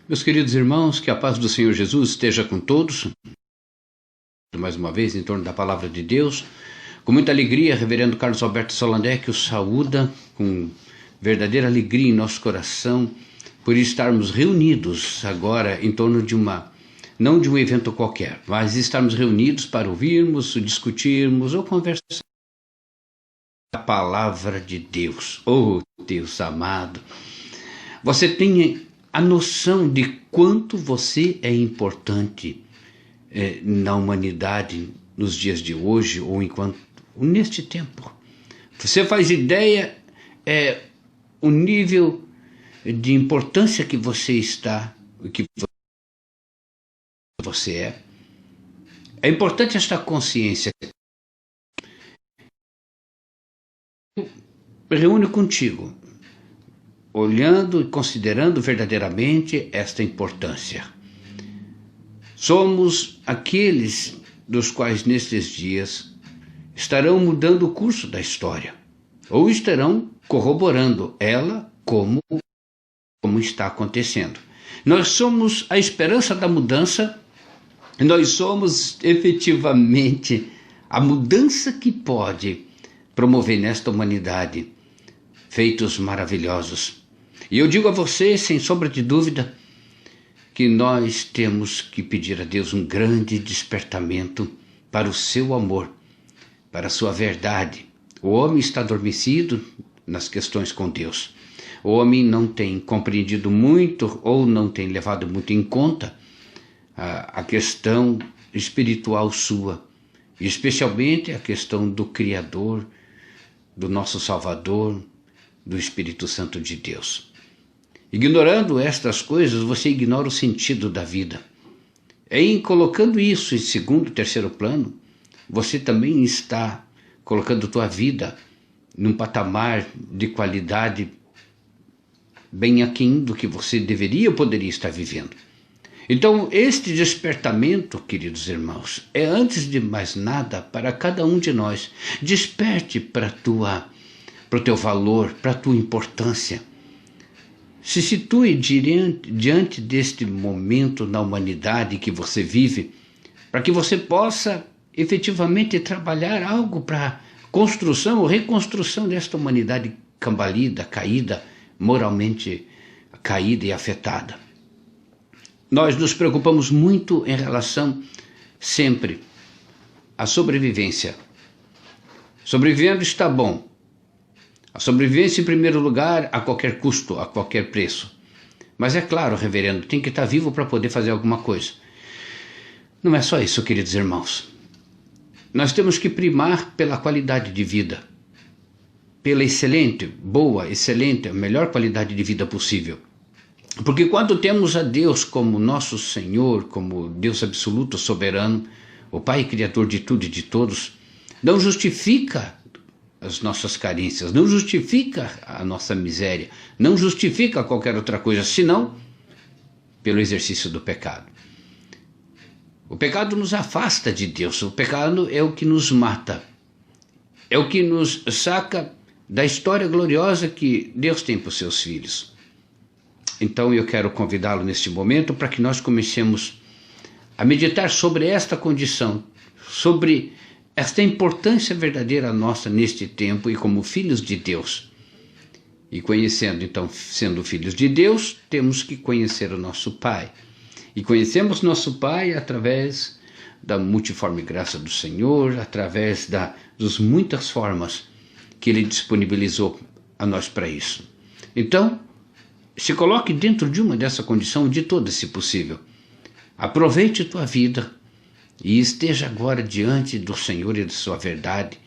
Meus queridos irmãos, que a paz do Senhor Jesus esteja com todos. Mais uma vez, em torno da palavra de Deus. Com muita alegria, reverendo Carlos Alberto Solandé, que o saúda com verdadeira alegria em nosso coração, por estarmos reunidos agora em torno de não de um evento qualquer, mas estarmos reunidos para ouvirmos, discutirmos ou conversar a palavra de Deus. Oh, Deus amado, você tem a noção de quanto você é importante na humanidade nos dias de hoje ou neste tempo. Você faz ideia o nível de importância que você está, que você é. É importante esta consciência. Reúne contigo, olhando e considerando verdadeiramente esta importância. Somos aqueles dos quais nestes dias estarão mudando o curso da história, ou estarão corroborando ela como está acontecendo. Nós somos a esperança da mudança, nós somos efetivamente a mudança que pode promover nesta humanidade feitos maravilhosos. E eu digo a você, sem sombra de dúvida, que nós temos que pedir a Deus um grande despertamento para o seu amor, para a sua verdade. O homem está adormecido nas questões com Deus. O homem não tem compreendido muito ou não tem levado muito em conta a questão espiritual sua, e especialmente a questão do Criador, do nosso Salvador, do Espírito Santo de Deus. Ignorando estas coisas, você ignora o sentido da vida. Em colocando isso em segundo, terceiro plano, você também está colocando tua vida num patamar de qualidade bem aquém do que você deveria ou poderia estar vivendo. Então, este despertamento, queridos irmãos, é antes de mais nada para cada um de nós. Desperte para o teu valor, para a tua importância. Se situe diante deste momento na humanidade que você vive, para que você possa efetivamente trabalhar algo para construção ou reconstrução desta humanidade cambalida, caída, moralmente caída e afetada. Nós nos preocupamos muito em relação sempre à sobrevivência. Sobrevivendo está bom. A sobrevivência em primeiro lugar a qualquer custo, a qualquer preço. Mas é claro, reverendo, tem que estar vivo para poder fazer alguma coisa. Não é só isso, queridos irmãos. Nós temos que primar pela qualidade de vida. Pela excelente, boa, excelente, a melhor qualidade de vida possível. Porque quando temos a Deus como nosso Senhor, como Deus absoluto, soberano, o Pai Criador de tudo e de todos, não justifica as nossas carências, não justifica a nossa miséria, não justifica qualquer outra coisa, senão pelo exercício do pecado. O pecado nos afasta de Deus, o pecado é o que nos mata, é o que nos saca da história gloriosa que Deus tem para os seus filhos. Então eu quero convidá-lo neste momento para que nós comecemos a meditar sobre esta condição, sobre esta importância verdadeira nossa neste tempo e como filhos de Deus. E conhecendo, então, sendo filhos de Deus, temos que conhecer o nosso Pai. E conhecemos nosso Pai através da multiforme graça do Senhor, através das muitas formas que Ele disponibilizou a nós para isso. Então, se coloque dentro de uma dessa condição de toda, se possível. Aproveite tua vida e esteja agora diante do Senhor e de sua verdade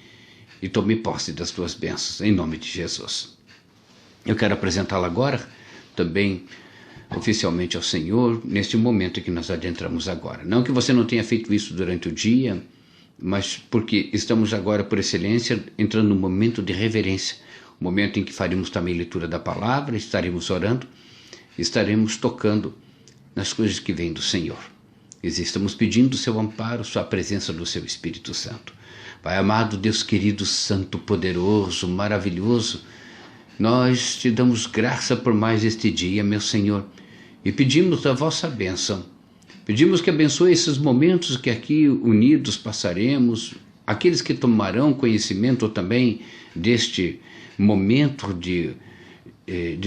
e tome posse das tuas bênçãos, em nome de Jesus. Eu quero apresentá-la agora também oficialmente ao Senhor neste momento em que nós adentramos agora. Não que você não tenha feito isso durante o dia, mas porque estamos agora, por excelência, entrando num momento de reverência, um momento em que faremos também leitura da palavra, estaremos orando, estaremos tocando nas coisas que vêm do Senhor. Estamos pedindo o seu amparo, sua presença do seu Espírito Santo. Pai amado, Deus querido, santo, poderoso, maravilhoso, nós te damos graça por mais este dia, meu Senhor, e pedimos a vossa bênção. Pedimos que abençoe esses momentos que aqui unidos passaremos, aqueles que tomarão conhecimento também deste momento de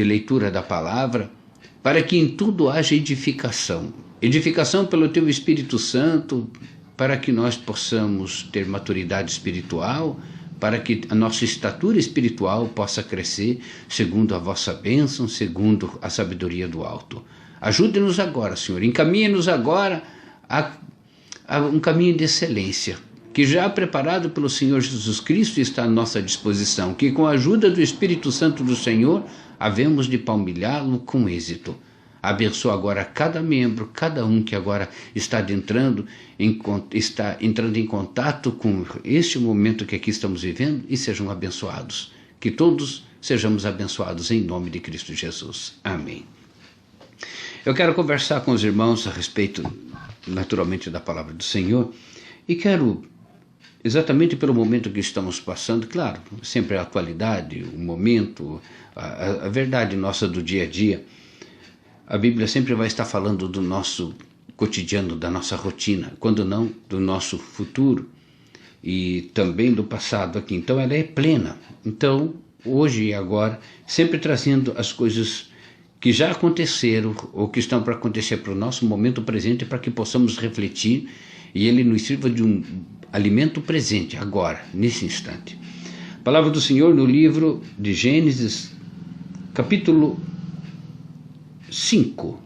leitura da palavra, para que em tudo haja edificação. Edificação pelo Teu Espírito Santo, para que nós possamos ter maturidade espiritual, para que a nossa estatura espiritual possa crescer segundo a vossa bênção, segundo a sabedoria do alto. Ajude-nos agora, Senhor, encaminhe-nos agora a um caminho de excelência, que já preparado pelo Senhor Jesus Cristo está à nossa disposição, que com a ajuda do Espírito Santo do Senhor, havemos de palmilhá-lo com êxito. Abençoa agora cada membro, cada um que agora está entrando em contato com este momento que aqui estamos vivendo e sejam abençoados. Que todos sejamos abençoados em nome de Cristo Jesus. Amém. Eu quero conversar com os irmãos a respeito, naturalmente, da palavra do Senhor e quero, exatamente pelo momento que estamos passando, claro, sempre a atualidade, o momento, a verdade nossa do dia a dia. A Bíblia sempre vai estar falando do nosso cotidiano, da nossa rotina, quando não do nosso futuro e também do passado aqui. Então ela é plena. Então, hoje e agora, sempre trazendo as coisas que já aconteceram ou que estão para acontecer para o nosso momento presente, para que possamos refletir e ele nos sirva de um alimento presente, agora, nesse instante. A palavra do Senhor no livro de Gênesis, capítulo 5.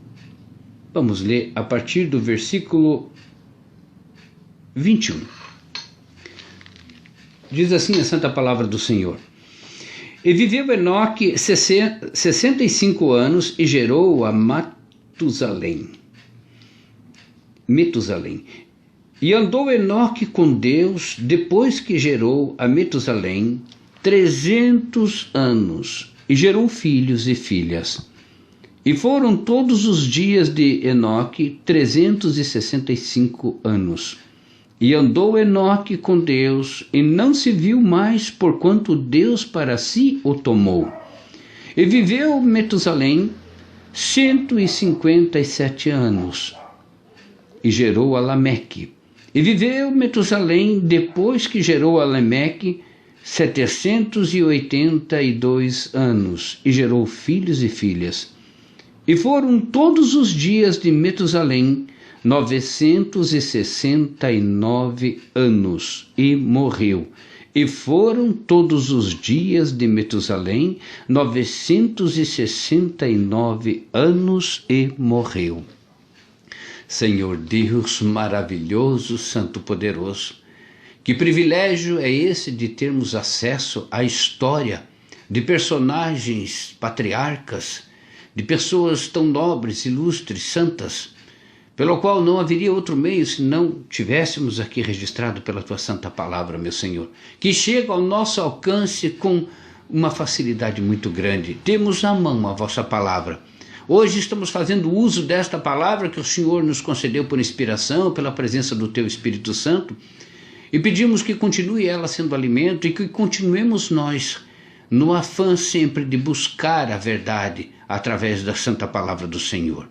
Vamos ler a partir do versículo 21. Diz assim a santa palavra do Senhor. E viveu Enoque 65 anos e gerou a Metusalém. E andou Enoque com Deus depois que gerou a Metusalém 300 anos e gerou filhos e filhas. E foram todos os dias de Enoque 365 anos. E andou Enoque com Deus, e não se viu mais, porquanto Deus para si o tomou. E viveu Metusalém 157 anos, e gerou a Lameque. E viveu Metusalém, depois que gerou a Lameque, 782 anos, e gerou filhos e filhas. E foram todos os dias de Metusalém 969 anos, e morreu. E foram todos os dias de Metusalém 969 anos, e morreu. Senhor Deus maravilhoso, santo poderoso, que privilégio é esse de termos acesso à história de personagens patriarcas, de pessoas tão nobres, ilustres, santas, pelo qual não haveria outro meio se não tivéssemos aqui registrado pela tua santa palavra, meu Senhor, que chega ao nosso alcance com uma facilidade muito grande. Temos à mão a vossa palavra. Hoje estamos fazendo uso desta palavra que o Senhor nos concedeu por inspiração, pela presença do teu Espírito Santo, e pedimos que continue ela sendo alimento e que continuemos nós no afã sempre de buscar a verdade através da santa palavra do Senhor.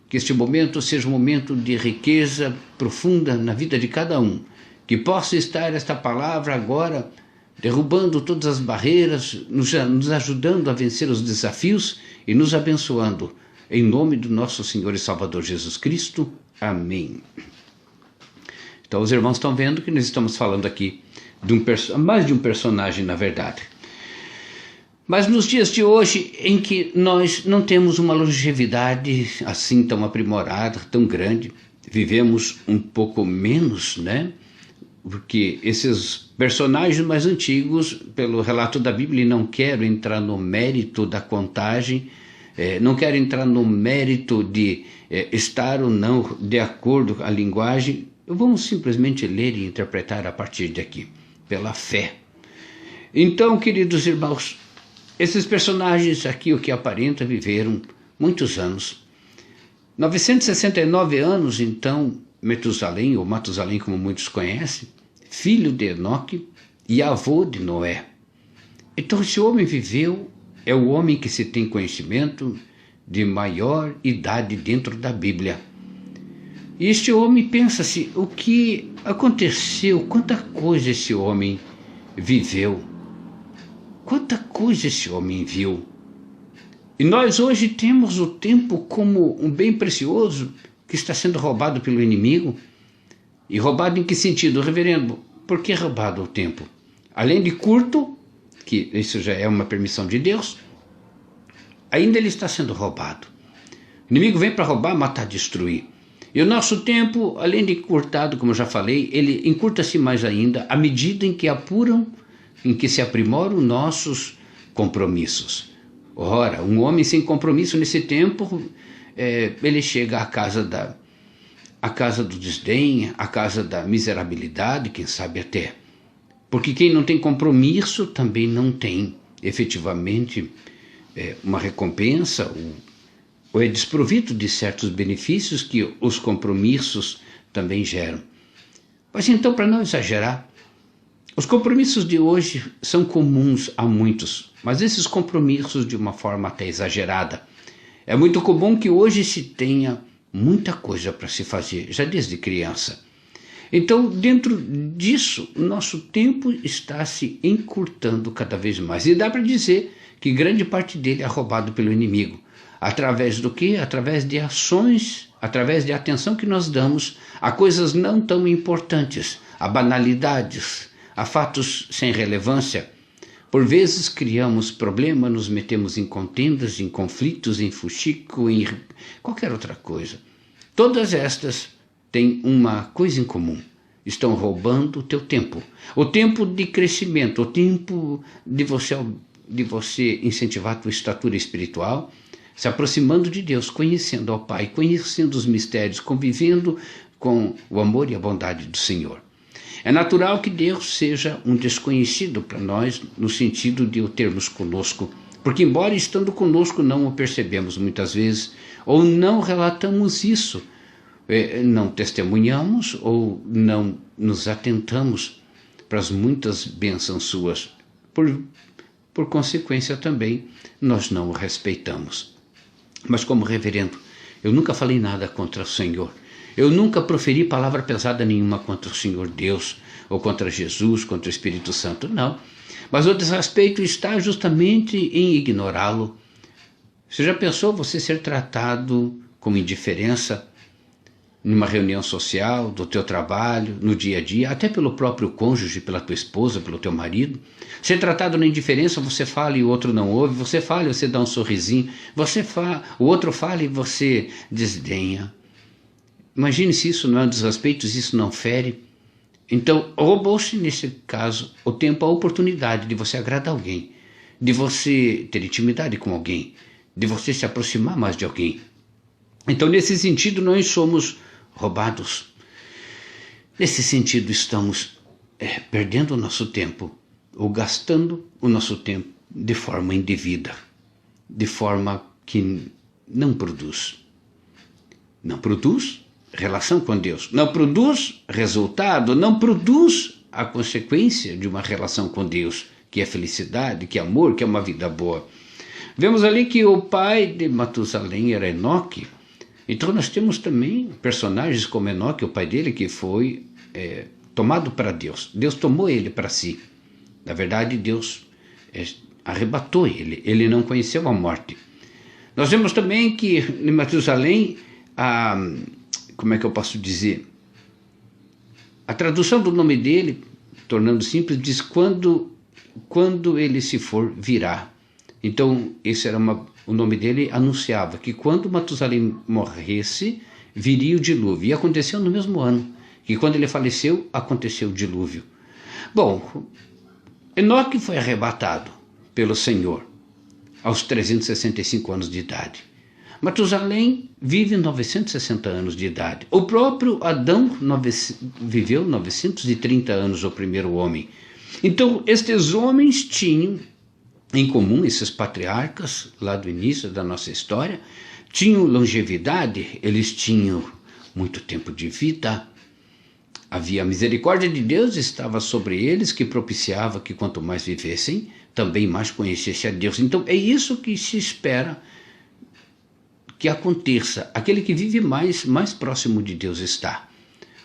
Que este momento seja um momento de riqueza profunda na vida de cada um, que possa estar esta palavra agora derrubando todas as barreiras, nos ajudando a vencer os desafios e nos abençoando. Em nome do nosso Senhor e Salvador Jesus Cristo. Amém. Então os irmãos estão vendo que nós estamos falando aqui de mais de um personagem, na verdade. Mas nos dias de hoje, em que nós não temos uma longevidade assim tão aprimorada, tão grande, vivemos um pouco menos, né? Porque esses personagens mais antigos, pelo relato da Bíblia, não quero entrar no mérito da contagem, não quero entrar no mérito de estar ou não de acordo com a linguagem, vamos simplesmente ler e interpretar a partir de aqui, pela fé. Então, queridos irmãos, esses personagens aqui, o que aparenta, viveram muitos anos. 969 anos, então, Metusalém, ou Matusalém, como muitos conhecem, filho de Enoque e avô de Noé. Então, esse homem viveu, é o homem que se tem conhecimento de maior idade dentro da Bíblia. E este homem pensa-se, o que aconteceu, quanta coisa esse homem viveu, quanta coisa esse homem viu. E nós hoje temos o tempo como um bem precioso que está sendo roubado pelo inimigo. E roubado em que sentido, reverendo? Por que roubado o tempo? Além de curto, que isso já é uma permissão de Deus, ainda ele está sendo roubado. O inimigo vem para roubar, matar, destruir. E o nosso tempo, além de encurtado, como eu já falei, ele encurta-se mais ainda à medida em que se aprimoram nossos compromissos. Ora, um homem sem compromisso nesse tempo, ele chega à casa do desdém, à casa da miserabilidade, quem sabe até. Porque quem não tem compromisso também não tem efetivamente uma recompensa, ou é desprovido de certos benefícios que os compromissos também geram. Mas então, para não exagerar, os compromissos de hoje são comuns a muitos, mas esses compromissos de uma forma até exagerada. É muito comum que hoje se tenha muita coisa para se fazer, já desde criança. Então, dentro disso, o nosso tempo está se encurtando cada vez mais. E dá para dizer que grande parte dele é roubado pelo inimigo. Através do quê? Através de ações, através de atenção que nós damos a coisas não tão importantes, a banalidades, a fatos sem relevância. Por vezes criamos problema, nos metemos em contendas, em conflitos, em fuxico, em qualquer outra coisa. Todas estas têm uma coisa em comum. Estão roubando o teu tempo. O tempo de crescimento, o tempo de você incentivar a tua estatura espiritual, se aproximando de Deus, conhecendo ao Pai, conhecendo os mistérios, convivendo com o amor e a bondade do Senhor. É natural que Deus seja um desconhecido para nós, no sentido de o termos conosco, porque embora estando conosco não o percebemos muitas vezes, ou não relatamos isso, não testemunhamos ou não nos atentamos para as muitas bênçãos suas. Por consequência também, nós não o respeitamos. Mas como reverendo, eu nunca falei nada contra o Senhor. Eu nunca proferi palavra pesada nenhuma contra o Senhor Deus, ou contra Jesus, contra o Espírito Santo, não. Mas o desrespeito está justamente em ignorá-lo. Você já pensou você ser tratado com indiferença numa reunião social, do teu trabalho, no dia a dia, até pelo próprio cônjuge, pela tua esposa, pelo teu marido? Ser tratado na indiferença, você fala e o outro não ouve, você fala e você dá um sorrisinho, o outro fala e você desdenha. Imagine se isso não é um desrespeito, se isso não fere. Então, roubou-se, nesse caso, o tempo, a oportunidade de você agradar alguém, de você ter intimidade com alguém, de você se aproximar mais de alguém. Então, nesse sentido, nós somos roubados. Nesse sentido, estamos perdendo o nosso tempo, ou gastando o nosso tempo de forma indevida, de forma que não produz. Não produz relação com Deus, não produz resultado, não produz a consequência de uma relação com Deus, que é felicidade, que é amor, que é uma vida boa. Vemos ali que o pai de Matusalém era Enoque. Então nós temos também personagens como Enoque, o pai dele, que foi tomado para Deus. Deus tomou ele para si. Na verdade, Deus arrebatou ele. Ele não conheceu a morte. Nós vemos também que em Matusalém, como é que eu posso dizer? A tradução do nome dele, tornando simples, diz quando ele se for, virá. Então, esse era o nome dele anunciava que quando Matusalém morresse, viria o dilúvio. E aconteceu no mesmo ano, que quando ele faleceu, aconteceu o dilúvio. Bom, Enoque foi arrebatado pelo Senhor aos 365 anos de idade. Matusalém vive 960 anos de idade. O próprio Adão viveu 930 anos, o primeiro homem. Então, estes homens tinham em comum, esses patriarcas, lá do início da nossa história, tinham longevidade, eles tinham muito tempo de vida. Havia a misericórdia de Deus, estava sobre eles, que propiciava que quanto mais vivessem, também mais conhecessem a Deus. Então, é isso que se espera que aconteça, aquele que vive mais próximo de Deus está.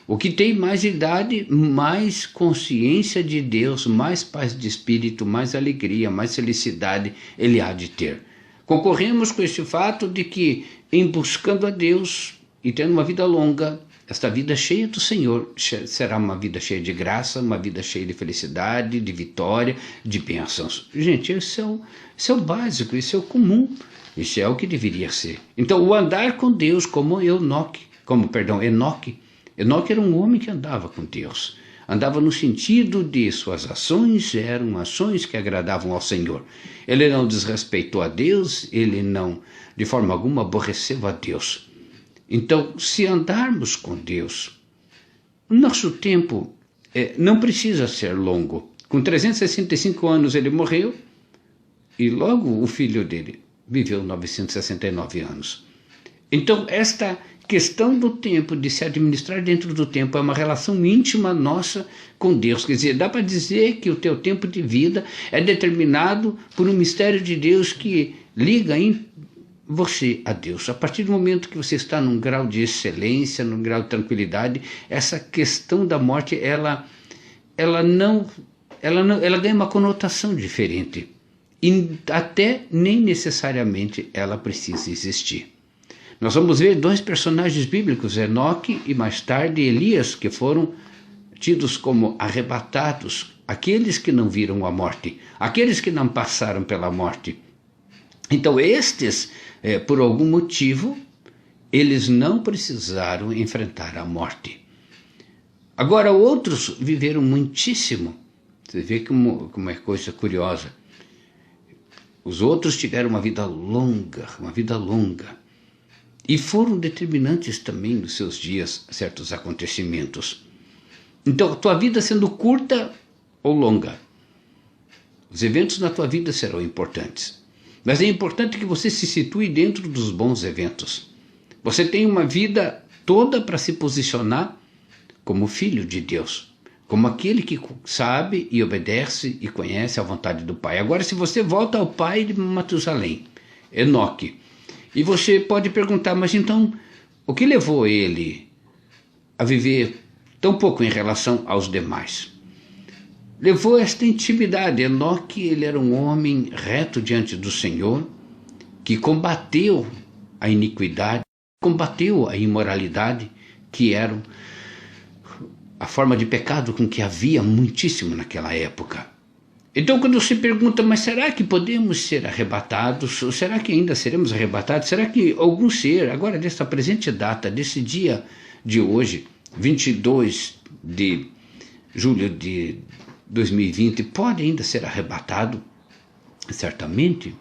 O que tem mais idade, mais consciência de Deus, mais paz de espírito, mais alegria, mais felicidade ele há de ter. Concorremos com este fato de que, em buscando a Deus e tendo uma vida longa, esta vida cheia do Senhor será uma vida cheia de graça, uma vida cheia de felicidade, de vitória, de bênçãos. Gente, isso é o básico, isso é o comum, isso é o que deveria ser. Então, o andar com Deus como Enoque. Enoque era um homem que andava com Deus. Andava no sentido de suas ações eram ações que agradavam ao Senhor. Ele não desrespeitou a Deus, ele não, de forma alguma, aborreceu a Deus. Então, se andarmos com Deus, o nosso tempo não precisa ser longo. Com 365 anos ele morreu e logo o filho dele viveu 969 anos. Então, esta questão do tempo, de se administrar dentro do tempo, é uma relação íntima nossa com Deus. Quer dizer, dá para dizer que o teu tempo de vida é determinado por um mistério de Deus que liga em você a Deus. A partir do momento que você está num grau de excelência, num grau de tranquilidade, essa questão da morte, ela ganha uma conotação diferente. E até nem necessariamente ela precisa existir. Nós vamos ver dois personagens bíblicos, Enoque e mais tarde Elias, que foram tidos como arrebatados, aqueles que não viram a morte, aqueles que não passaram pela morte. Então estes, por algum motivo, eles não precisaram enfrentar a morte. Agora outros viveram muitíssimo. Você vê como é coisa curiosa. Os outros tiveram uma vida longa, e foram determinantes também nos seus dias certos acontecimentos. Então, a tua vida sendo curta ou longa, os eventos na tua vida serão importantes. Mas é importante que você se situe dentro dos bons eventos. Você tem uma vida toda para se posicionar como filho de Deus, como aquele que sabe e obedece e conhece a vontade do Pai. Agora, se você volta ao pai de Matusalém, Enoque, e você pode perguntar, mas então, o que levou ele a viver tão pouco em relação aos demais? Levou esta intimidade. Enoque, ele era um homem reto diante do Senhor, que combateu a iniquidade, combateu a imoralidade, que era a forma de pecado com que havia muitíssimo naquela época. Então, quando se pergunta, mas será que podemos ser arrebatados? Ou será que ainda seremos arrebatados? Será que algum ser, agora desta presente data, desse dia de hoje, 22 de julho de 2020, pode ainda ser arrebatado? Certamente.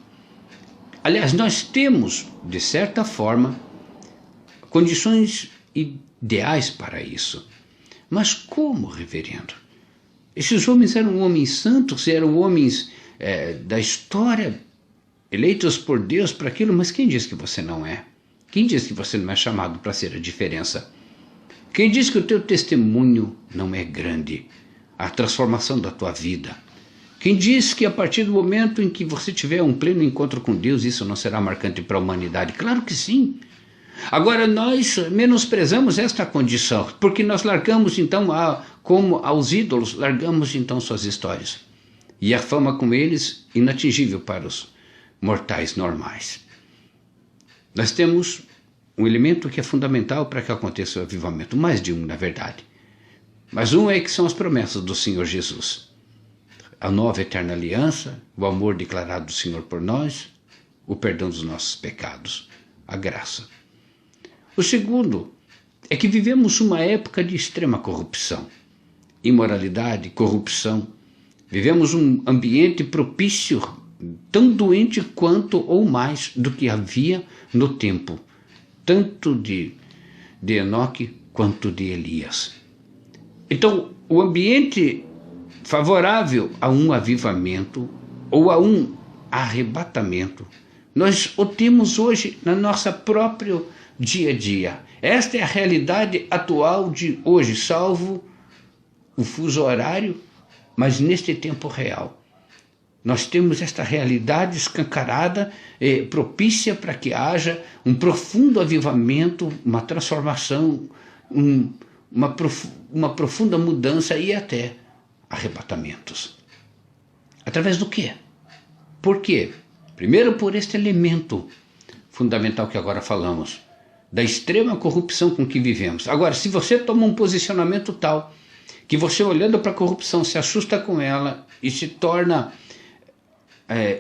Aliás, nós temos, de certa forma, condições ideais para isso. Mas como, reverendo? Esses homens eram homens santos, eram homens da história, eleitos por Deus para aquilo, mas quem diz que você não é? Quem diz que você não é chamado para ser a diferença? Quem diz que o teu testemunho não é grande? A transformação da tua vida. Quem diz que a partir do momento em que você tiver um pleno encontro com Deus, isso não será marcante para a humanidade? Claro que sim. Agora, nós menosprezamos esta condição, porque nós largamos então, como aos ídolos, largamos então suas histórias. E a fama com eles, inatingível para os mortais normais. Nós temos um elemento que é fundamental para que aconteça o avivamento, mais de um, na verdade. Mas um é que são as promessas do Senhor Jesus. A nova eterna aliança, o amor declarado do Senhor por nós, o perdão dos nossos pecados, a graça. O segundo é que vivemos uma época de extrema corrupção, imoralidade, corrupção. Vivemos um ambiente propício, tão doente quanto ou mais do que havia no tempo, tanto de Enoque quanto de Elias. Então, o ambiente favorável a um avivamento ou a um arrebatamento, nós o temos hoje na nossa própria dia a dia. Esta é a realidade atual de hoje, salvo o fuso horário, mas neste tempo real. Nós temos esta realidade escancarada, propícia para que haja um profundo avivamento, uma transformação, uma profunda mudança e até arrebatamentos. Através do quê? Por quê? Primeiro, por este elemento fundamental que agora falamos, da extrema corrupção com que vivemos. Agora, se você toma um posicionamento tal que você, olhando para a corrupção, se assusta com ela e se torna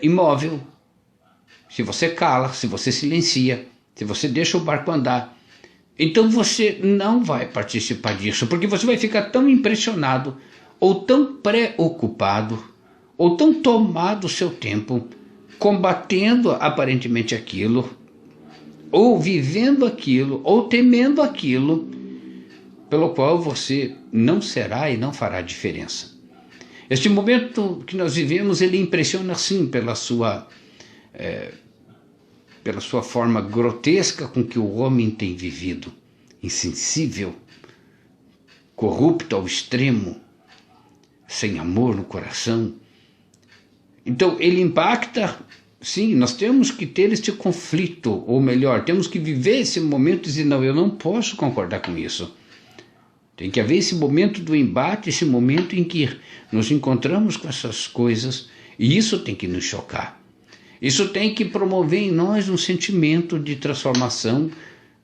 imóvel, se você cala, se você silencia, se você deixa o barco andar, então você não vai participar disso, porque você vai ficar tão impressionado, ou tão preocupado, ou tão tomado o seu tempo, combatendo aparentemente aquilo, ou vivendo aquilo, ou temendo aquilo, pelo qual você não será e não fará diferença. Este momento que nós vivemos, ele impressiona sim pela sua forma grotesca com que o homem tem vivido, insensível, corrupto ao extremo, sem amor no coração. Então ele impacta, sim, nós temos que ter este conflito, ou melhor, temos que viver esse momento e dizer, não, eu não posso concordar com isso. Tem que haver esse momento do embate, esse momento em que nos encontramos com essas coisas, e isso tem que nos chocar. Isso tem que promover em nós um sentimento de transformação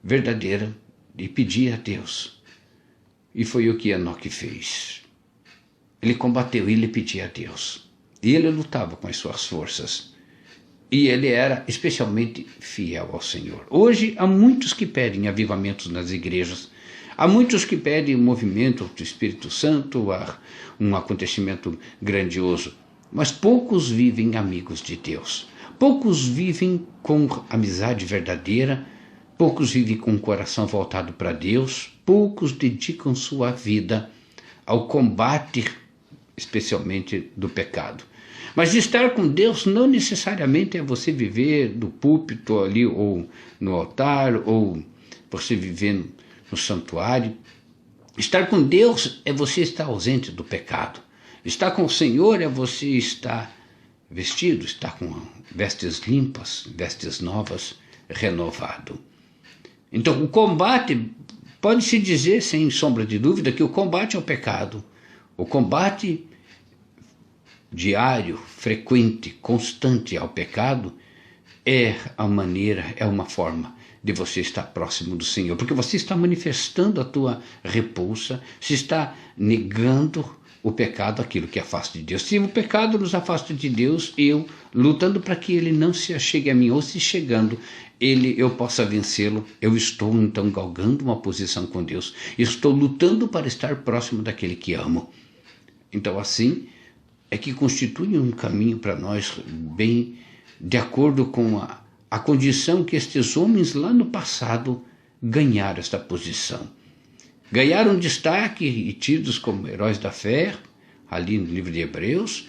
verdadeira, de pedir a Deus. E foi o que Enoque fez. Ele combateu, ele pedia a Deus. E ele lutava com as suas forças. E ele era especialmente fiel ao Senhor. Hoje há muitos que pedem avivamentos nas igrejas. Há muitos que pedem o movimento do Espírito Santo, um acontecimento grandioso. Mas poucos vivem amigos de Deus. Poucos vivem com amizade verdadeira. Poucos vivem com o coração voltado para Deus. Poucos dedicam sua vida ao combate, especialmente do pecado. Mas estar com Deus não necessariamente é você viver do púlpito ali, ou no altar, ou você viver no santuário. Estar com Deus é você estar ausente do pecado. Estar com o Senhor é você estar vestido, estar com vestes limpas, vestes novas, renovado. Então o combate, pode-se dizer sem sombra de dúvida que o combate ao pecado, o combate diário, frequente, constante ao pecado, é a maneira, é uma forma de você estar próximo do Senhor, porque você está manifestando a tua repulsa, se está negando o pecado, aquilo que afasta de Deus. Se o pecado nos afasta de Deus, eu lutando para que ele não se achegue a mim, ou se chegando, eu possa vencê-lo, eu estou então galgando uma posição com Deus, estou lutando para estar próximo daquele que amo. Então assim é que constitui um caminho para nós bem de acordo com a condição que estes homens lá no passado ganharam esta posição. Ganharam destaque e tidos como heróis da fé, ali no livro de Hebreus,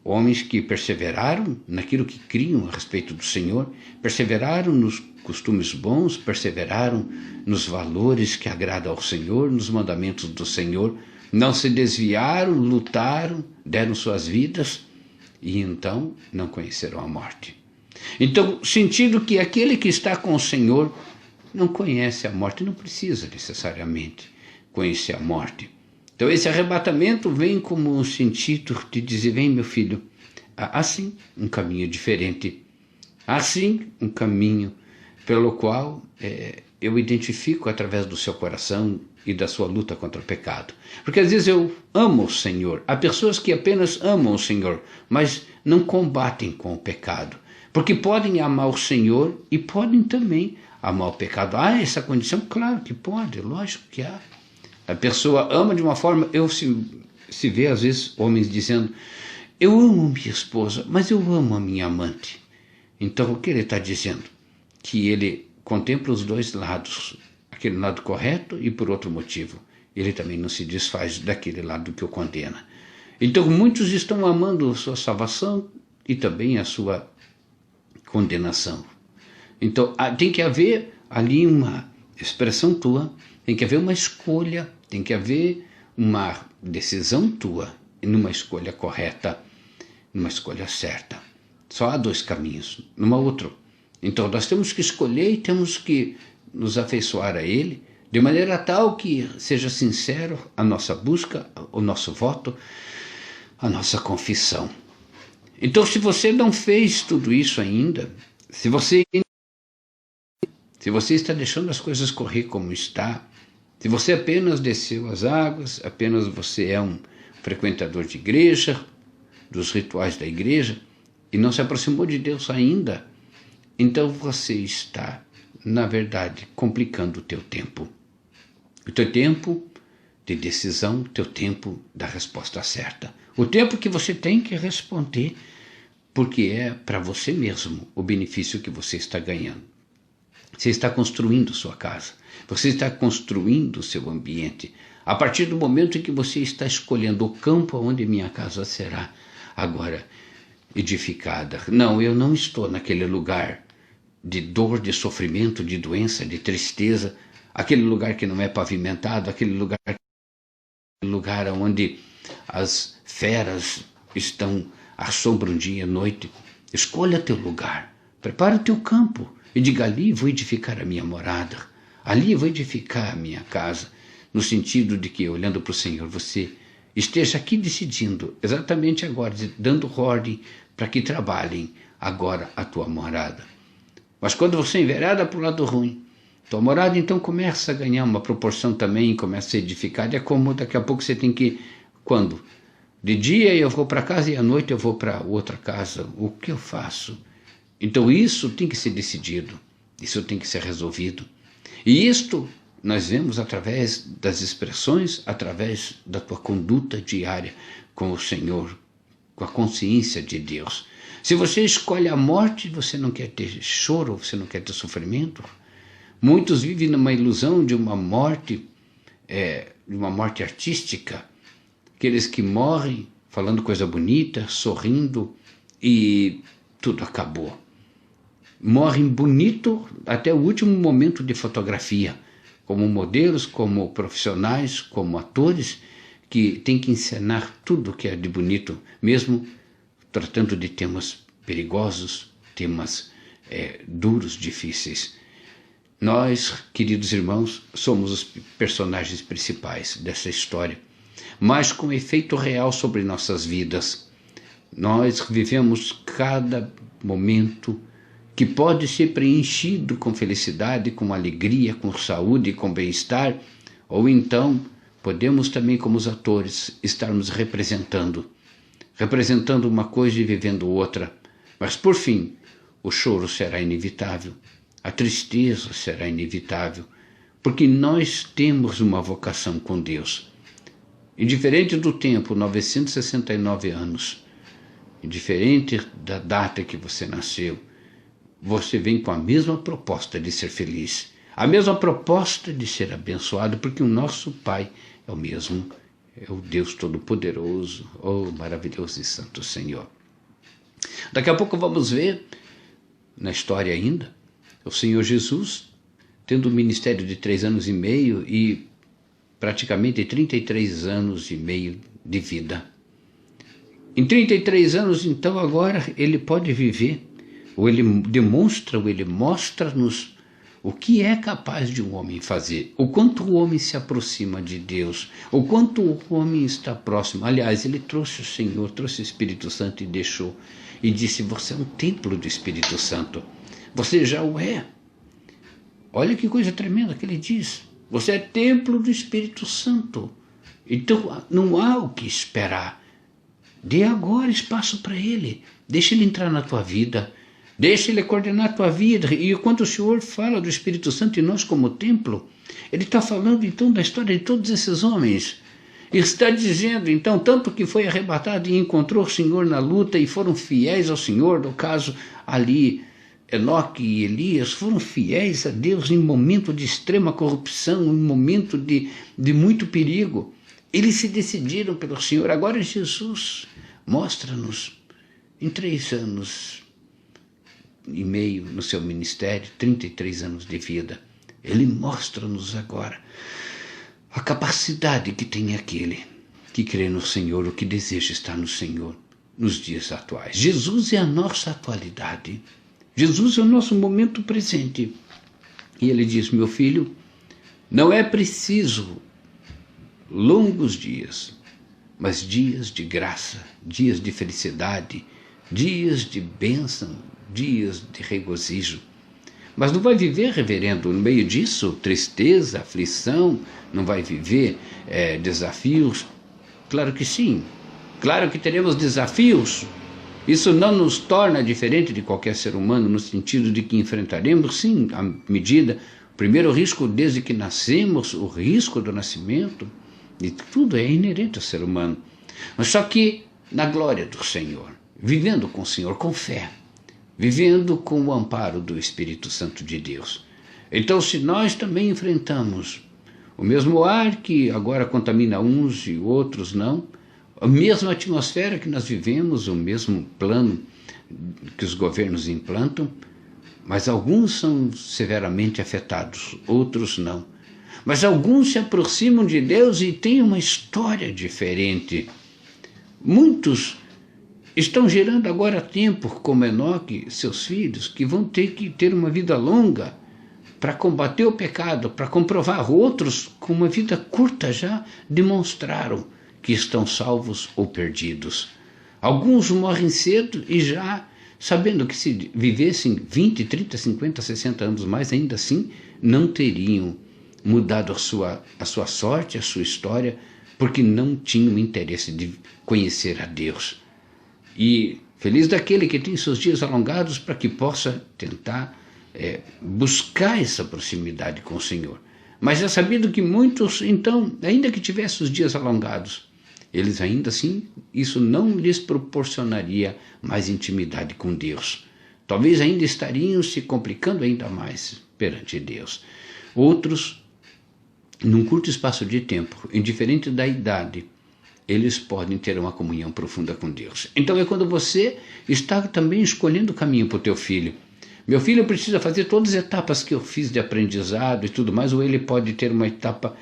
homens que perseveraram naquilo que criam a respeito do Senhor, perseveraram nos costumes bons, perseveraram nos valores que agradam ao Senhor, nos mandamentos do Senhor, não se desviaram, lutaram, deram suas vidas e então não conheceram a morte. Então, sentindo que aquele que está com o Senhor não conhece a morte, não precisa necessariamente conhecer a morte. Então esse arrebatamento vem como um sentido de dizer, vem meu filho, há sim um caminho diferente, há sim um caminho pelo qual eu identifico através do seu coração e da sua luta contra o pecado. Porque às vezes eu amo o Senhor, há pessoas que apenas amam o Senhor, mas não combatem com o pecado, porque podem amar o Senhor e podem também amar o pecado. Há essa condição? Claro que pode, lógico que há. A pessoa ama de uma forma, se vê às vezes homens dizendo, eu amo minha esposa, mas eu amo a minha amante. Então o que ele está dizendo? Que ele contempla os dois lados, aquele lado correto e por outro motivo. Ele também não se desfaz daquele lado que o condena. Então muitos estão amando a sua salvação e também a sua condenação. Então tem que haver ali uma expressão tua, tem que haver uma escolha, tem que haver uma decisão tua numa escolha correta numa escolha certa. Só há dois caminhos, numa outra. Então nós temos que escolher e temos que nos afeiçoar a Ele, de maneira tal que seja sincero a nossa busca, o nosso voto, a nossa confissão. Então, se você não fez tudo isso ainda, se você está deixando as coisas correr como está, se você apenas desceu as águas, apenas você é um frequentador de igreja, dos rituais da igreja, e não se aproximou de Deus ainda, então você está, na verdade, complicando o teu tempo. O teu tempo de decisão, o teu tempo da resposta certa. O tempo que você tem que responder, porque é para você mesmo o benefício que você está ganhando. Você está construindo sua casa, você está construindo o seu ambiente. A partir do momento em que você está escolhendo o campo onde minha casa será agora edificada. Não, eu não estou naquele lugar de dor, de sofrimento, de doença, de tristeza, aquele lugar que não é pavimentado, aquele lugar onde as feras assombram dia e noite. Escolha teu lugar, prepara o teu campo e diga: ali vou edificar a minha morada, ali vou edificar a minha casa, no sentido de que, olhando para o Senhor, você esteja aqui decidindo, exatamente agora, dando ordem para que trabalhem agora a tua morada. Mas quando você envereda para o lado ruim, tua morada então começa a ganhar uma proporção também, começa a ser edificada. É como daqui a pouco você tem que, quando? De dia eu vou para casa e à noite eu vou para outra casa. O que eu faço? Então isso tem que ser decidido, isso tem que ser resolvido. E isto nós vemos através das expressões, através da tua conduta diária com o Senhor, com a consciência de Deus. Se você escolhe a morte, você não quer ter choro, você não quer ter sofrimento. Muitos vivem numa ilusão de uma morte artística. Aqueles que morrem falando coisa bonita, sorrindo e tudo acabou. Morrem bonito até o último momento de fotografia, como modelos, como profissionais, como atores, que têm que encenar tudo que é de bonito, mesmo tratando de temas perigosos, temas duros, difíceis. Nós, queridos irmãos, somos os personagens principais dessa história, mas com efeito real sobre nossas vidas. Nós vivemos cada momento que pode ser preenchido com felicidade, com alegria, com saúde, com bem-estar, ou então podemos também, como os atores, estarmos representando uma coisa e vivendo outra. Mas, por fim, o choro será inevitável, a tristeza será inevitável, porque nós temos uma vocação com Deus. Indiferente do tempo, 969 anos, indiferente da data que você nasceu, você vem com a mesma proposta de ser feliz, a mesma proposta de ser abençoado, porque o nosso Pai é o mesmo, é o Deus Todo-Poderoso, oh maravilhoso e santo Senhor. Daqui a pouco vamos ver, na história ainda, o Senhor Jesus tendo um ministério de 3 anos e meio e praticamente 33 anos e meio de vida. Em 33 anos, então, agora ele pode viver, ou ele demonstra, ou ele mostra-nos o que é capaz de um homem fazer, o quanto o homem se aproxima de Deus, o quanto o homem está próximo. Aliás, ele trouxe o Senhor, trouxe o Espírito Santo e deixou, e disse: você é um templo do Espírito Santo, você já o é. Olha que coisa tremenda que ele diz, você é templo do Espírito Santo, então não há o que esperar. Dê agora espaço para ele, deixa ele entrar na tua vida, deixa ele coordenar a tua vida. E quando o Senhor fala do Espírito Santo e nós como templo, ele está falando então da história de todos esses homens. Ele está dizendo então, tanto que foi arrebatado e encontrou o Senhor na luta e foram fiéis ao Senhor, no caso ali, Enoque e Elias foram fiéis a Deus em momento de extrema corrupção, em momento de muito perigo. Eles se decidiram pelo Senhor. Agora Jesus mostra-nos, em 3 anos e meio no seu ministério, 33 anos de vida, ele mostra-nos agora a capacidade que tem aquele que crê no Senhor, o que deseja estar no Senhor. nos dias atuais. Jesus é a nossa atualidade. Jesus é o nosso momento presente. E ele diz: meu filho, não é preciso longos dias, mas dias de graça, dias de felicidade, dias de bênção, dias de regozijo. Mas não vai viver, reverendo, no meio disso, tristeza, aflição, não vai viver desafios? Claro que sim. Claro que teremos desafios. Isso não nos torna diferente de qualquer ser humano, no sentido de que enfrentaremos, sim, à medida, o primeiro risco desde que nascemos, o risco do nascimento, e tudo é inerente ao ser humano. Mas só que na glória do Senhor, vivendo com o Senhor com fé, vivendo com o amparo do Espírito Santo de Deus. Então, se nós também enfrentamos o mesmo ar que agora contamina uns e outros não, a mesma atmosfera que nós vivemos, o mesmo plano que os governos implantam, mas alguns são severamente afetados, outros não. Mas alguns se aproximam de Deus e têm uma história diferente. Muitos estão gerando agora tempo, como Enoque, seus filhos, que vão ter que ter uma vida longa para combater o pecado, para comprovar. Outros, com uma vida curta, já demonstraram que estão salvos ou perdidos. Alguns morrem cedo e já sabendo que se vivessem 20, 30, 50, 60 anos mais, ainda assim não teriam mudado a sua sorte, a sua história, porque não tinham interesse de conhecer a Deus. E feliz daquele que tem seus dias alongados para que possa tentar buscar essa proximidade com o Senhor. Mas é sabido que muitos, então, ainda que tivessem os dias alongados, eles ainda assim, isso não lhes proporcionaria mais intimidade com Deus. Talvez ainda estariam se complicando ainda mais perante Deus. Outros, num curto espaço de tempo, indiferente da idade, eles podem ter uma comunhão profunda com Deus. Então é quando você está também escolhendo o caminho para o teu filho. Meu filho precisa fazer todas as etapas que eu fiz de aprendizado e tudo mais, ou ele pode ter uma etapa,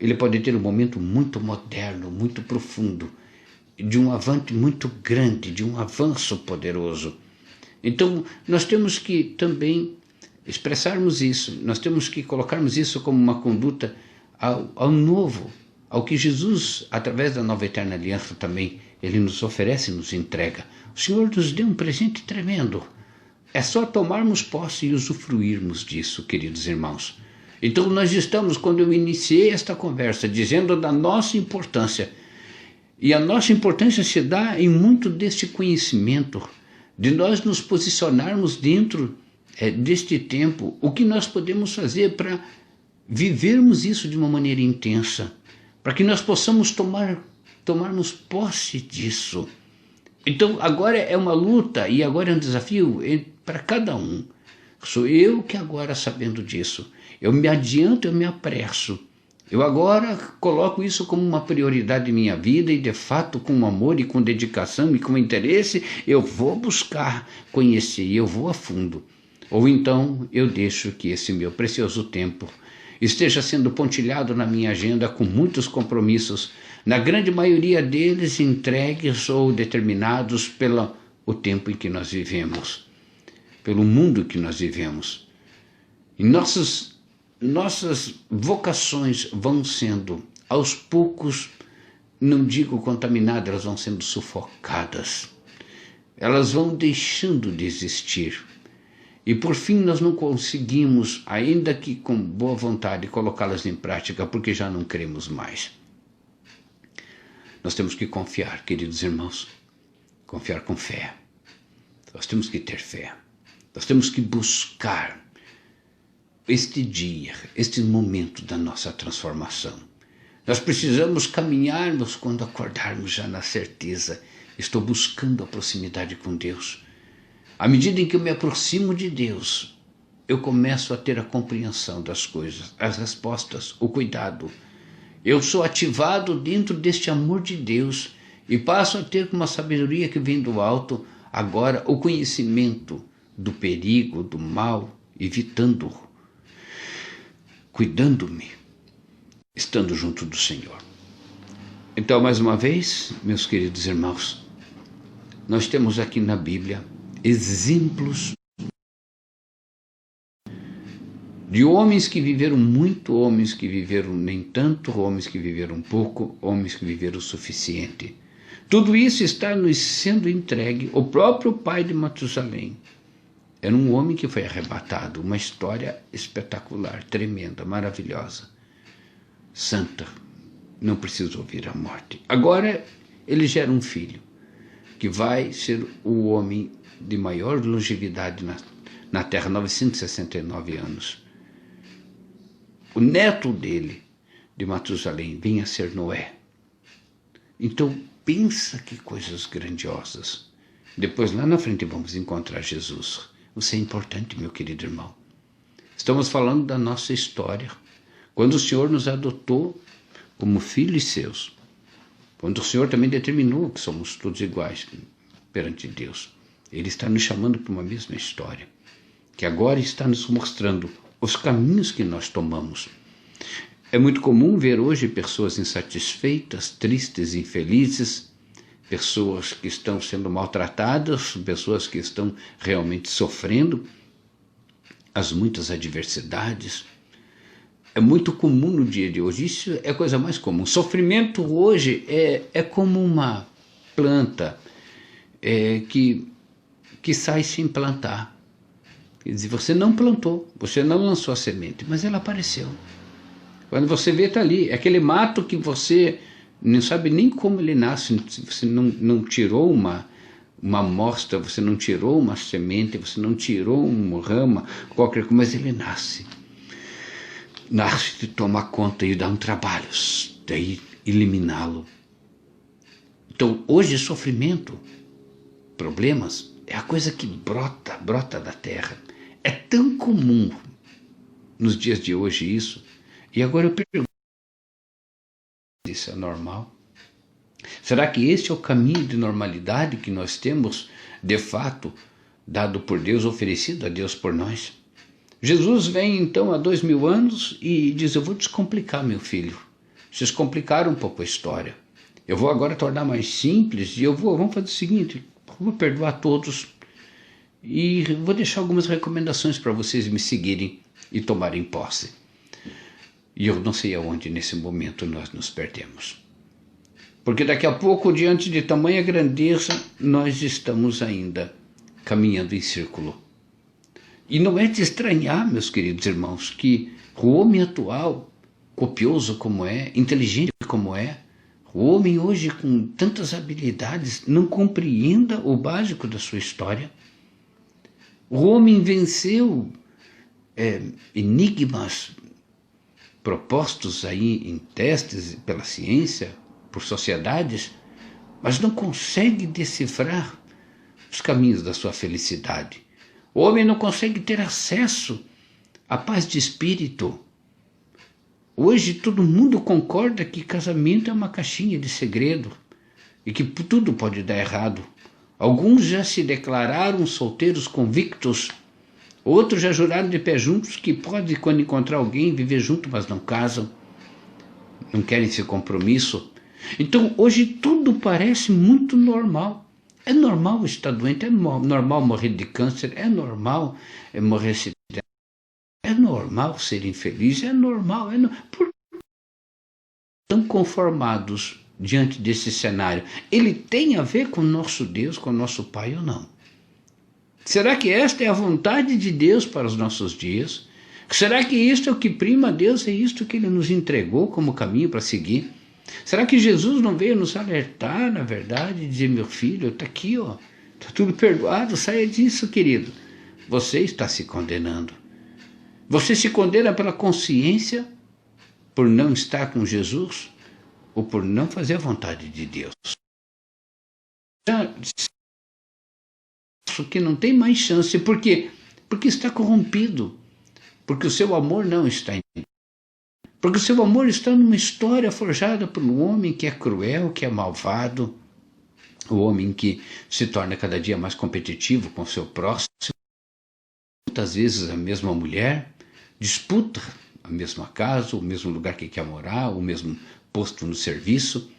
ele pode ter um momento muito moderno, muito profundo, de um avante muito grande, de um avanço poderoso. Então nós temos que também expressarmos isso, nós temos que colocarmos isso como uma conduta ao novo, ao que Jesus, através da nova eterna aliança também, ele nos oferece e nos entrega. O Senhor nos deu um presente tremendo. É só tomarmos posse e usufruirmos disso, queridos irmãos. Então nós estamos, quando eu iniciei esta conversa, dizendo da nossa importância. E a nossa importância se dá em muito deste conhecimento, de nós nos posicionarmos dentro deste tempo, o que nós podemos fazer para vivermos isso de uma maneira intensa, para que nós possamos tomarmos posse disso. Então agora é uma luta e agora é um desafio para cada um. Sou eu que agora, sabendo disso, eu me adianto, eu me apresso. Eu agora coloco isso como uma prioridade em minha vida e, de fato, com amor e com dedicação e com interesse, eu vou buscar conhecer e eu vou a fundo. Ou então eu deixo que esse meu precioso tempo esteja sendo pontilhado na minha agenda com muitos compromissos, na grande maioria deles entregues ou determinados pelo tempo em que nós vivemos, pelo mundo que nós vivemos. E nossas vocações vão sendo, aos poucos, não digo contaminadas, elas vão sendo sufocadas. Elas vão deixando de existir. E por fim nós não conseguimos, ainda que com boa vontade, colocá-las em prática, porque já não queremos mais. Nós temos que confiar, queridos irmãos, confiar com fé. Nós temos que ter fé. Nós temos que buscar este dia, este momento da nossa transformação. Nós precisamos caminharmos quando acordarmos já na certeza, estou buscando a proximidade com Deus. À medida em que eu me aproximo de Deus, eu começo a ter a compreensão das coisas, as respostas, o cuidado. Eu sou ativado dentro deste amor de Deus e passo a ter uma sabedoria que vem do alto, agora o conhecimento do perigo, do mal, evitando-o, cuidando-me, estando junto do Senhor. Então, mais uma vez, meus queridos irmãos, nós temos aqui na Bíblia exemplos de homens que viveram muito, homens que viveram nem tanto, homens que viveram pouco, homens que viveram o suficiente. Tudo isso está nos sendo entregue. O próprio pai de Matusalém era um homem que foi arrebatado, uma história espetacular, tremenda, maravilhosa, santa, não precisa ouvir a morte. Agora ele gera um filho, que vai ser o homem de maior longevidade na Terra, 969 anos. O neto dele, de Matusalém, vinha a ser Noé. Então, pensa que coisas grandiosas. Depois, lá na frente, vamos encontrar Jesus. Você é importante, meu querido irmão. Estamos falando da nossa história. Quando o Senhor nos adotou como filhos seus. Quando o Senhor também determinou que somos todos iguais perante Deus. Ele está nos chamando para uma mesma história. Que agora está nos mostrando os caminhos que nós tomamos. É muito comum ver hoje pessoas insatisfeitas, tristes, infelizes, pessoas que estão sendo maltratadas, pessoas que estão realmente sofrendo as muitas adversidades. É muito comum no dia de hoje, isso é a coisa mais comum. Sofrimento hoje é como uma planta que sai sem plantar. Quer dizer, você não plantou, você não lançou a semente, mas ela apareceu. Quando você vê, está ali. É aquele mato que você não sabe nem como ele nasce, você não tirou uma amostra, você não tirou uma semente, você não tirou uma rama, qualquer coisa, mas ele nasce. Nasce de tomar conta e dá um trabalho, daí eliminá-lo. Então, hoje, sofrimento, problemas, é a coisa que brota da terra. É tão comum nos dias de hoje isso. E agora eu pergunto, isso é normal? Será que este é o caminho de normalidade que nós temos, de fato, dado por Deus, oferecido a Deus por nós? Jesus vem então há 2000 anos e diz, eu vou descomplicar, meu filho. Vocês complicaram um pouco a história. Eu vou agora tornar mais simples e vamos fazer o seguinte, eu vou perdoar todos e vou deixar algumas recomendações para vocês me seguirem e tomarem posse. E eu não sei aonde nesse momento nós nos perdemos. Porque daqui a pouco, diante de tamanha grandeza, nós estamos ainda caminhando em círculo. E não é de estranhar, meus queridos irmãos, que o homem atual, copioso como é, inteligente como é, o homem hoje com tantas habilidades, não compreenda o básico da sua história. O homem venceu enigmas propostos aí em testes pela ciência, por sociedades, mas não consegue decifrar os caminhos da sua felicidade. O homem não consegue ter acesso à paz de espírito. Hoje todo mundo concorda que casamento é uma caixinha de segredo e que tudo pode dar errado. Alguns já se declararam solteiros convictos, outros já juraram de pé juntos que pode, quando encontrar alguém, viver junto, mas não casam, não querem esse compromisso. Então, hoje tudo parece muito normal. É normal estar doente, é normal morrer de câncer, é normal morrer acidente, é normal ser infeliz, é normal. Por que estão conformados diante desse cenário? Ele tem a ver com o nosso Deus, com o nosso Pai ou não? Será que esta é a vontade de Deus para os nossos dias? Será que isto é o que prima a Deus? É isto que Ele nos entregou como caminho para seguir? Será que Jesus não veio nos alertar, na verdade, e dizer, meu filho, está aqui, ó, está tudo perdoado, saia disso, querido. Você está se condenando. Você se condena pela consciência por não estar com Jesus ou por não fazer a vontade de Deus. Isso que não tem mais chance. Por quê? Porque está corrompido. Porque o seu amor não está em Deus. Porque o seu amor está numa história forjada por um homem que é cruel, que é malvado, o homem que se torna cada dia mais competitivo com o seu próximo. Muitas vezes a mesma mulher disputa a mesma casa, o mesmo lugar que quer morar, o mesmo posto no serviço.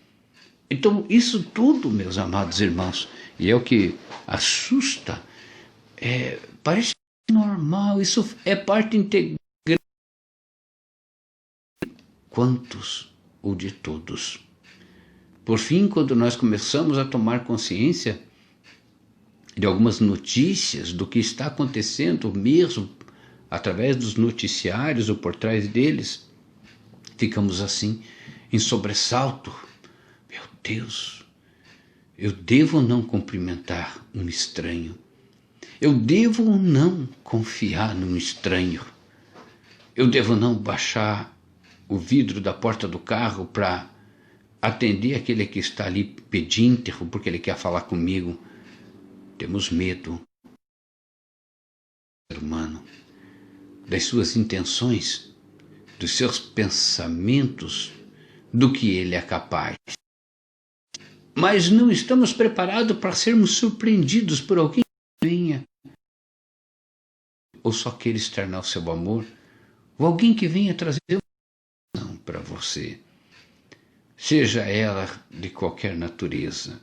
Então, isso tudo, meus amados irmãos, E é o que assusta. Parece normal, isso é parte integrante. Quantos ou de todos? Por fim, quando nós começamos a tomar consciência de algumas notícias do que está acontecendo mesmo através dos noticiários ou por trás deles, ficamos assim em sobressalto. Meu Deus, eu devo não cumprimentar um estranho. Eu devo não confiar num estranho. Eu devo não baixar o vidro da porta do carro para atender aquele que está ali pedínterro porque ele quer falar comigo. Temos medo, ser humano, das suas intenções, dos seus pensamentos, do que ele é capaz. Mas não estamos preparados para sermos surpreendidos por alguém que venha, ou só queira externar o seu amor, ou alguém que venha trazer uma para você, seja ela de qualquer natureza.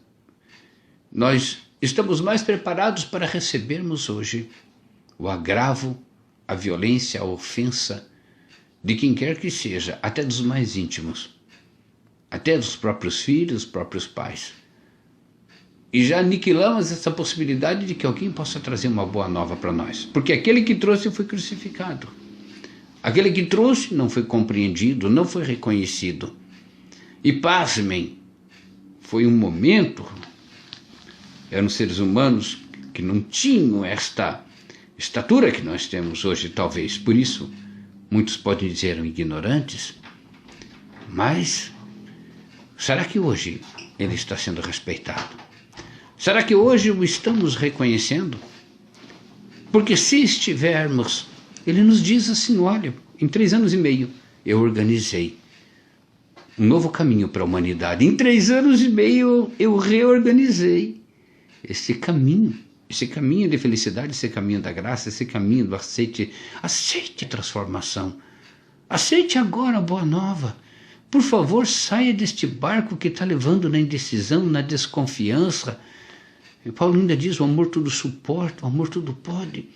Nós estamos mais preparados para recebermos hoje o agravo, a violência, a ofensa de quem quer que seja, até dos mais íntimos, até dos próprios filhos, dos próprios pais. E já aniquilamos essa possibilidade de que alguém possa trazer uma boa nova para nós. Porque aquele que trouxe foi crucificado. Aquele que trouxe não foi compreendido, não foi reconhecido. E pasmem, foi um momento, eram seres humanos que não tinham esta estatura que nós temos hoje, talvez. Por isso, muitos podem dizer eram ignorantes. Mas, será que hoje ele está sendo respeitado? Será que hoje o estamos reconhecendo? Porque se estivermos, ele nos diz assim, olha, em 3 anos e meio eu organizei um novo caminho para a humanidade. Em 3 anos e meio eu reorganizei esse caminho de felicidade, esse caminho da graça, esse caminho do aceite a transformação. Aceite agora a boa nova. Por favor, saia deste barco que está levando na indecisão, na desconfiança. E Paulo ainda diz, o amor tudo suporta, o amor tudo pode.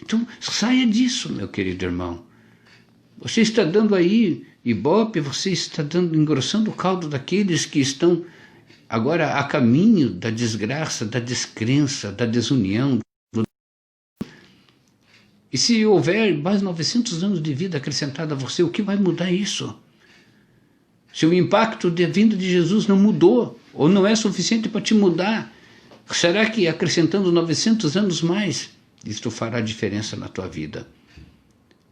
Então, saia disso, meu querido irmão. Você está dando aí ibope, você está engrossando o caldo daqueles que estão agora a caminho da desgraça, da descrença, da desunião. E se houver mais 900 anos de vida acrescentada a você, o que vai mudar isso? Se o impacto da vinda de Jesus não mudou, ou não é suficiente para te mudar, será que acrescentando 900 anos mais, isto fará diferença na tua vida?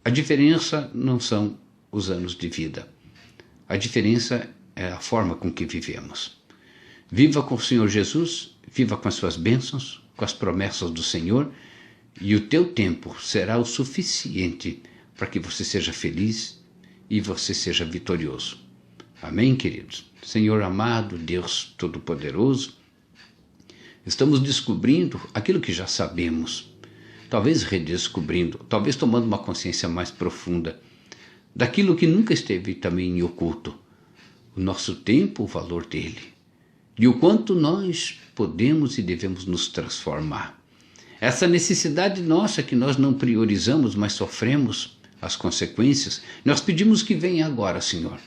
A diferença não são os anos de vida. A diferença é a forma com que vivemos. Viva com o Senhor Jesus, viva com as suas bênçãos, com as promessas do Senhor, e o teu tempo será o suficiente para que você seja feliz e você seja vitorioso. Amém, queridos? Senhor amado, Deus Todo-Poderoso, estamos descobrindo aquilo que já sabemos, talvez redescobrindo, talvez tomando uma consciência mais profunda daquilo que nunca esteve também em oculto, o nosso tempo, o valor dele, e o quanto nós podemos e devemos nos transformar. Essa necessidade nossa que nós não priorizamos, mas sofremos as consequências, nós pedimos que venha agora, Senhor,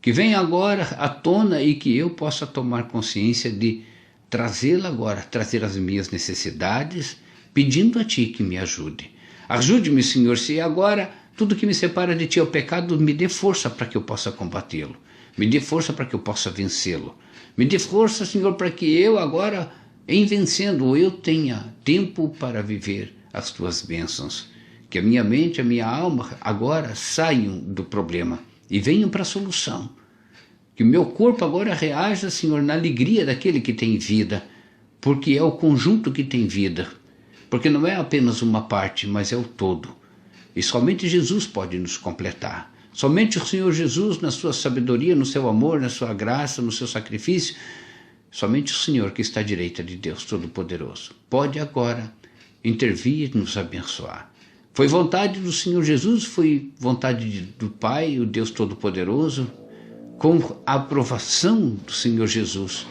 que venha agora à tona e que eu possa tomar consciência de trazê-la agora, trazer as minhas necessidades, pedindo a Ti que me ajude. Ajude-me, Senhor, se agora tudo que me separa de Ti é o pecado, me dê força para que eu possa combatê-lo. Me dê força para que eu possa vencê-lo. Me dê força, Senhor, para que eu agora, em vencendo, eu tenha tempo para viver as Tuas bênçãos. Que a minha mente, a minha alma agora saiam do problema e venham para a solução. Que o meu corpo agora reaja, Senhor, na alegria daquele que tem vida, porque é o conjunto que tem vida. Porque não é apenas uma parte, mas é o todo. E somente Jesus pode nos completar. Somente o Senhor Jesus, na sua sabedoria, no seu amor, na sua graça, no seu sacrifício, somente o Senhor que está à direita de Deus Todo-Poderoso pode agora intervir e nos abençoar. Foi vontade do Senhor Jesus, foi vontade do Pai, o Deus Todo-Poderoso, com a aprovação do Senhor Jesus,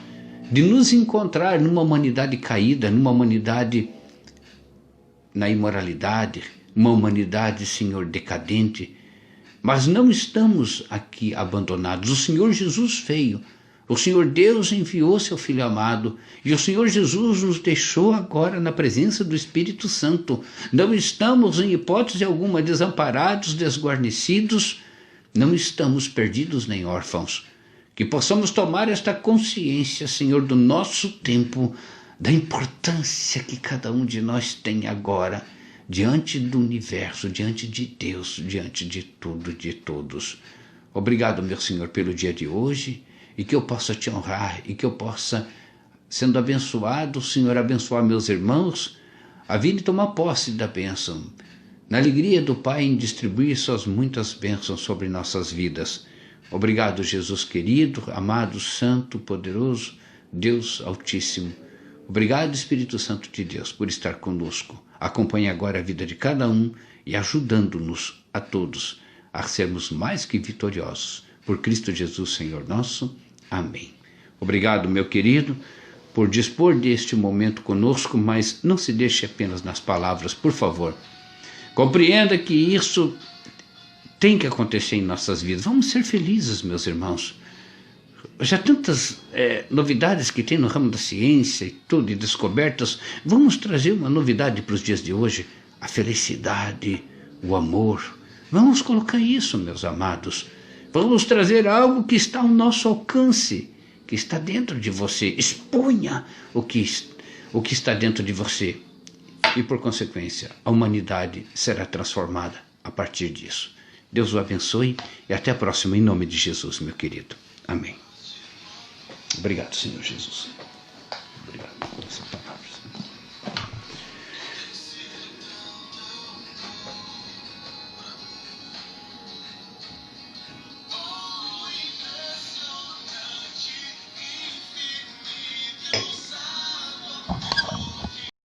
de nos encontrar numa humanidade caída, numa humanidade na imoralidade, uma humanidade, Senhor, decadente. Mas não estamos aqui abandonados. O Senhor Jesus veio. O Senhor Deus enviou seu Filho amado. E o Senhor Jesus nos deixou agora na presença do Espírito Santo. Não estamos, em hipótese alguma, desamparados, desguarnecidos. Não estamos perdidos nem órfãos. Que possamos tomar esta consciência, Senhor, do nosso tempo, da importância que cada um de nós tem agora, diante do universo, diante de Deus, diante de tudo, de todos. Obrigado, meu Senhor, pelo dia de hoje, e que eu possa te honrar, e que eu possa, sendo abençoado, Senhor, abençoar meus irmãos, a vir e tomar posse da bênção, na alegria do Pai em distribuir suas muitas bênçãos sobre nossas vidas. Obrigado, Jesus querido, amado, santo, poderoso, Deus Altíssimo. Obrigado, Espírito Santo de Deus, por estar conosco. Acompanhe agora a vida de cada um e ajudando-nos a todos a sermos mais que vitoriosos. Por Cristo Jesus, Senhor nosso. Amém. Obrigado, meu querido, por dispor deste momento conosco, mas não se deixe apenas nas palavras, por favor. Compreenda que isso tem que acontecer em nossas vidas. Vamos ser felizes, meus irmãos. Já tantas novidades que tem no ramo da ciência e tudo, e descobertas, vamos trazer uma novidade para os dias de hoje, a felicidade, o amor. Vamos colocar isso, meus amados. Vamos trazer algo que está ao nosso alcance, que está dentro de você. Exponha o que está dentro de você. E, por consequência, a humanidade será transformada a partir disso. Deus o abençoe e até a próxima, em nome de Jesus, meu querido. Amém. Obrigado, Senhor Jesus. Obrigado.